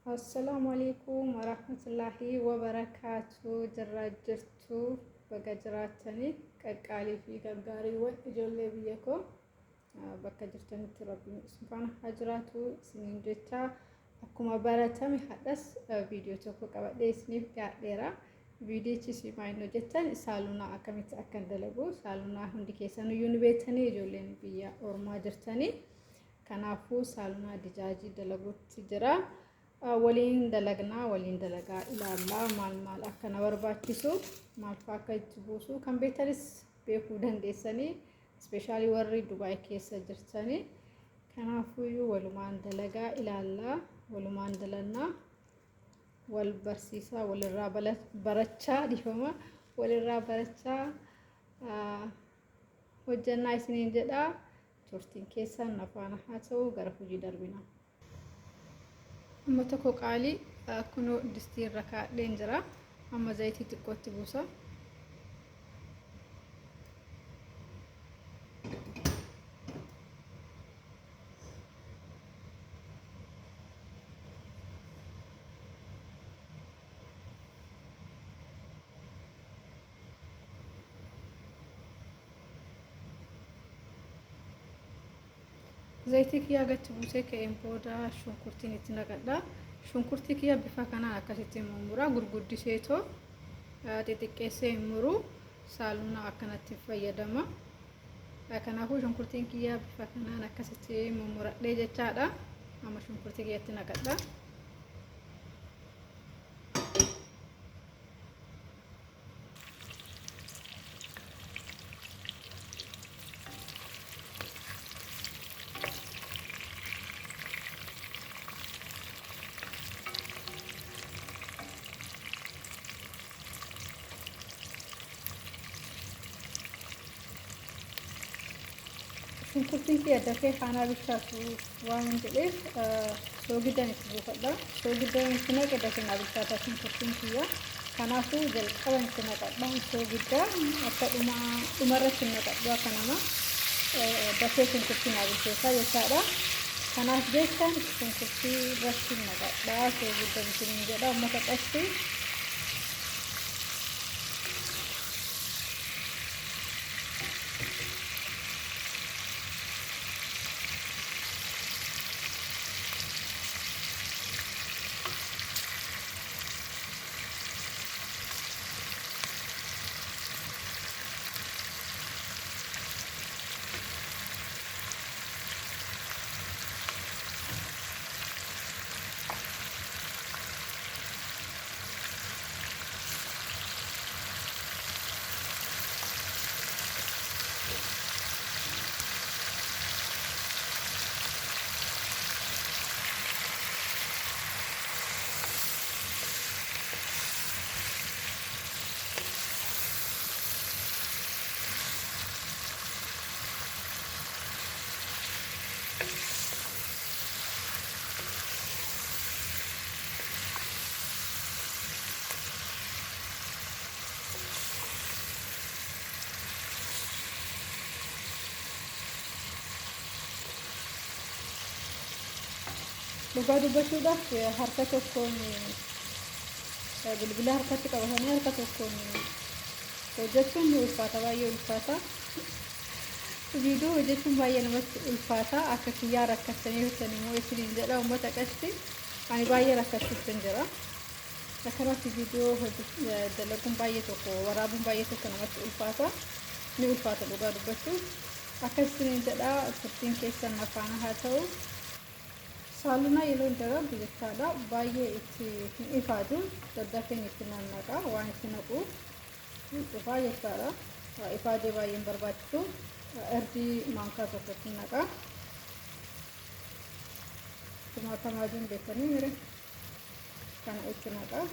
Assalamu alaikum warahmatullahi wabarakatuh. Jirra jirtu baga jiraatanii qaqqaalii fi gargaariiwwan ijoollee biyya koo bakka jirtanitti rabbiin subhaana haa jiraatu isiniin jecha akkuma baratame hadhas viidiyoo tokko qabadhee isiniif dhiyaadheera. Viidiyochi simaayinoo jettan saalunaa akkamitti akkan dalagu saalunaa hundi keessaniyyuu ni beektanii ijoolleen biyya ormaa jirtanii kanaafuu saalunaa dijaajii dalaguutti jira. waliin dalagnaa waliin dalagaa ilaallaa maal akkana barbaachisu maal fa'aa akka itti buusu kan beektanis beekuu dandeessanii ispeeshaalii warri Dubaay keessa jirtanii kanaafuu walumaan dalagaa ilaallaa walumaan dalannaa wal barsiisaa walirraa barachaa dhifama walirraa barachaa hojjannaa isiniin jedhaa turtiin keessan nafaana haa ta'u gara hojii darbinaa. Amma tokko qaalii kunoo distii irra kaa'een jira. Amma zayitii xiqqootti buusa. Zayitii kiyyaa gatti buusee ka'een booda shunkurtiin itti naqadha. Shunkurtii kiyyaa bifa kanaan akkasitti mummuraa gurguddiseetoo xixiqqeessee muruu saalunaa akkanatti fayyadama. Kanaafuu shunkurtiin kiyyaa bifa kanaan akkasitti mummuradhee jechaadha. Amma shunkurtii kiyyatti naqadha. Shunkurtiin kiyya dafee haanaa bishaatu waan jedheef soogiddan itti buufadha. Soogiddan itti naqe dafee naa bishaata shunkurtiin kiyya. Kanaafuu jalqaban itti naqadha. Soogiddaa akka dhumarratti naqadhu akka nama dafee shunkurtii naa bisheessaa jechaadha. Kanaaf jechaan shunkurtii irratti naqadha. Soogiddan itti jedha uummata qasti. Dhugaa dubbachuudhaaf harka tokkoon bilbila harkatti qabatanii harka tokkoon hojjechuun ni ulfaata baay'ee ulfaata. Viidiyoo hojjechuun baay'ee namatti ulfaata. Akka kiyyaa rakkatanii hojjetanii immoo isiniin jedha uummata qasti ani baay'ee rakkachuutti jira. Akkanatti viidiyoo dalaguun baay'ee tokko waraabuun baay'ee tokko namatti ulfaata. Ni ulfaata dhugaa dubbachuuf. Akka isiniin jedha turtiin keessan nafaana haa ta'u. Saalunaa yeroo dalagu jechaadha baay'ee itti hin ifaatu daddafeen itti naannaqa waan itti naqu ifaa jechaadha ifaadee baay'ee hin barbaachisu erdii maankaa tokkotti naqa tumaatamaadiin beekanii mire kana itti naqa.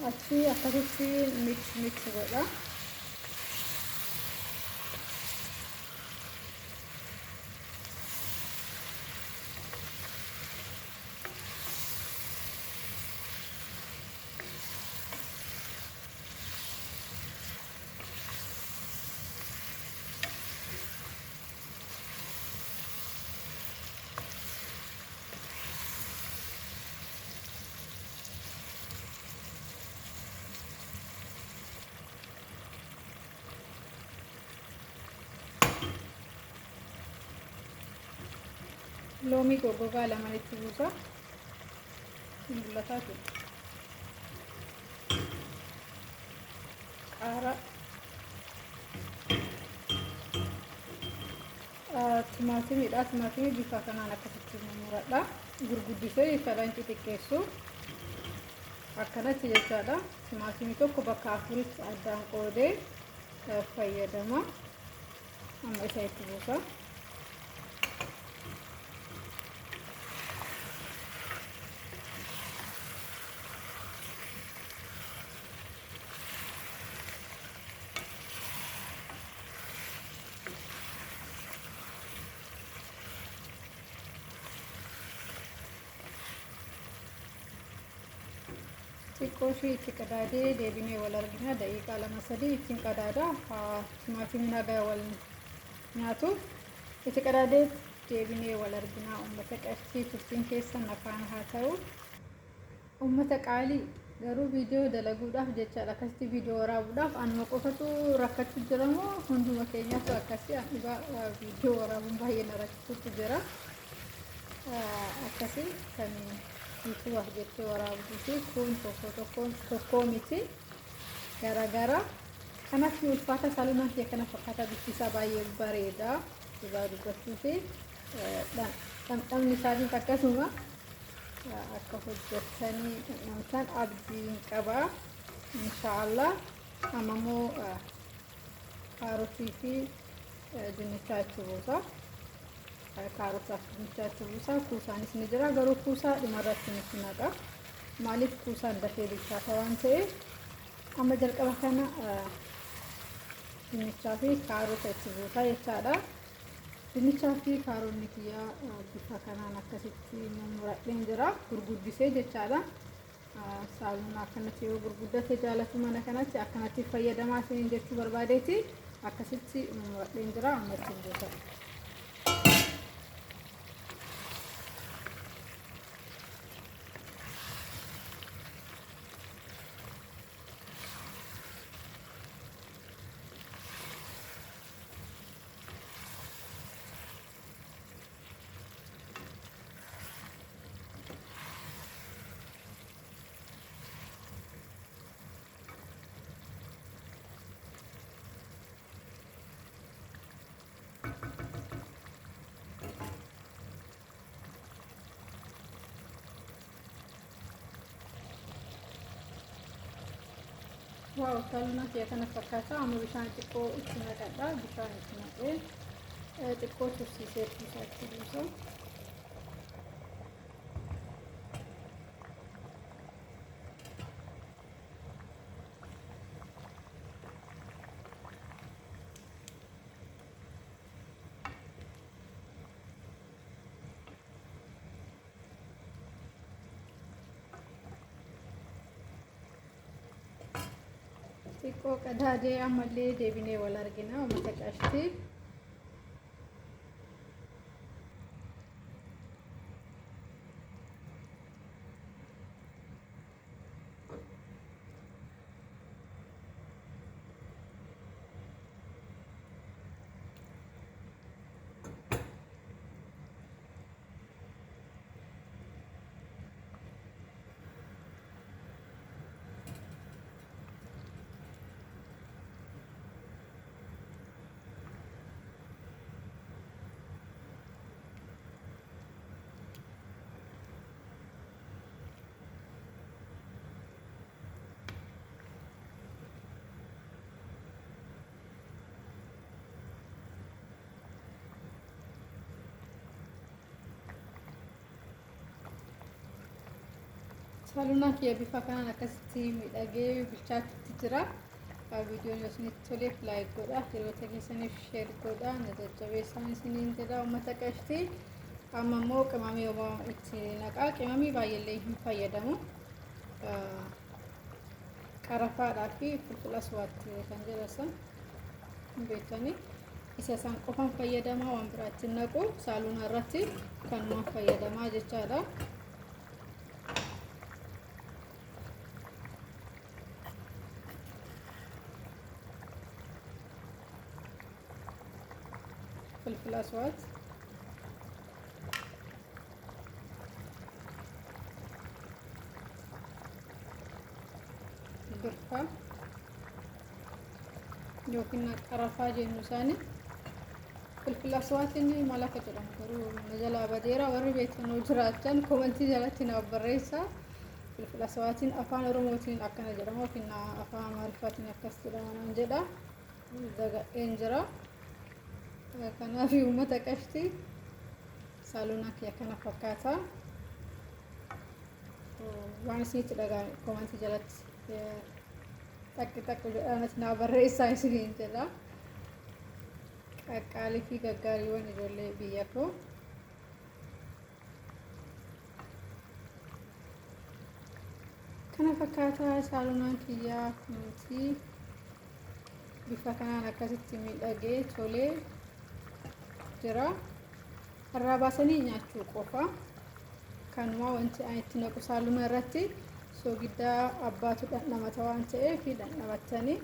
Achi akkasitti mix godha. loomii goggogaa lama itti buusa mul'ataa ture. Qaaraa timaatimiidha. Timaatimii bifa kanaan akkasitti mummuradha. Gurguddisee jechaadhaan xixiqqeessu akkanatti jechaadha. Timaatimii tokko bakka afuritti addaan qoodee fayyadama. Amma isa itti buusa. xiqqooshii itti qadaadee deebinee wal argina. Daqiiqaa 2-3 ittiin qadaada. Timaatimiin haga wal nyaatuuf itti qadaadee deebinee wal argina. Uummata qarshii turtiin keessan afaan haa ta'u. Uummata qaalii garuu viidiyoo dalaguudhaaf jechaadha. Akkasitti viidiyoo waraabuudhaaf anuma qofatu rakkachuu jira moo hunduma keenyaatu akkasii? Dhugaa viidiyoo waraabuun baay'ee na rakkisuutu jira. Akkasii kan ituuf jettee waraabduu fi kun tokko miti garagara. Kanaaf ulfaata saluunaan kee kana fakkaata. Bifti isaa baay'ee bareeda dhugaa dubbachuu fi dhamdhamni isaatiif akkasuma akka hojjettanii dhamdhamtan abdiin qaba inshaallah. Amma immoo kaarotii fi dinnichaa itti buusa. Kaarotaa fi dinnichaa itti buusa. Kuusaanis ni jira garuu kuusaa dhumarratti nutti naqa. Maaliif kuusaan dafee bilchaata waan ta'eef amma jalqaba kana dinnichaa fi kaarota itti buusa jechaadha. Dinnichaa fi kaaronni kiyyaa bifa kanaan akkasitti mummuradheen jira. Gurguddisee jechaadha. Saaluun akkanatti yoo gurguddate jaalatu mana kanatti akkanatti fayyadamaa isiniin jechuu barbaadeeti. Akkasitti mummuradheen jira. Amma itti buusa. Waaw, saluunaa kiyya kana fakkaata. Amma bishaan xiqqoo itti naqadha. Bishaan itti naqee xiqqoo tursiisee isaa itti buusa. Xiqqoo qadaadee ammallee deebinee wal argina. Uummata qashtii saluunaa kiyya bifa kanaan akkasitti miidhagee bilchaatutti jira. Viidiyoon yoo isinitti toleef laayik godhaa. Hiriyoota keessaniif sheer godhaa. Na jajjabeessaa isiniin jedha uummata qashtii. Amma immoo qimamii itti naqaa. Qimamii baay'eellee hin fayyadamu. Qarafaadhaa fi fulfula suwaatti kan jedhasan beektanii isa isaan qofaan fayyadamaa, waan biraatti naqu. Saluunaa irratti kanumaan fayyadamaa jechaadha. فلفل أسود shimbirfaa yookiin qarafaa jennu isaanii. Filfil aswaatiin maal akka jedhamu garuu na jalaa badeera. Warri beektanuu jiraatan komentii jalatti naaf barreessaa. Filfil aswaatiin afaan Oromootiin akkana jedhama yookiin afaan Amaariffaatiin akkas jedhama naan jedha. Daga'een jira. Kanaaf uummata qashtii saaluun akka kana fakkaata. Waan isinitti dhagaa komentii jalatti takki jedhanis naaf barreessaa isiniin jedha. Qaqqaalii fi gaggaariiwwan ijoollee biyya koo. Kana fakkaataa saalunaan kiyyaa kunuunsi bifa kanaan akkasitti miidhagee tolee jira. Irraa baasanii nyaachuu qofa. Kanuma wanti ani itti naqu saaluma irratti soogiddaa abbaatu dhandhamata waan ta'eef dhandhamattanii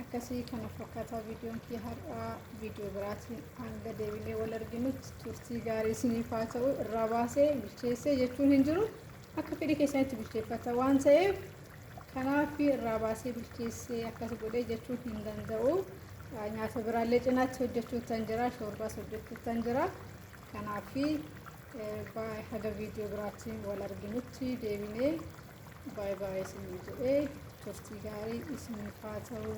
akkasii kana fakkaataa viidiyoon kiyya har'aa viidiyoo biraatiin hanga deebinee wal arginutti turtii gaarii isiniif haa ta'u. Irraa baasee bilcheessee jechuun hin jiru. Akka fedhii keessanitti bilcheeffata waan ta'eef kanaaf irraa baasee bilcheessee akkas godhee jechuun hin danda'u. Nyaata biraallee cinaatti hojjechuutan jira, shoorbaas hojjechuutan jira. Kanaaf haga viidiyoo biraatiin wal arginutti deebinee baay'ee isin jedhee turtii gaarii isiniif haa ta'u.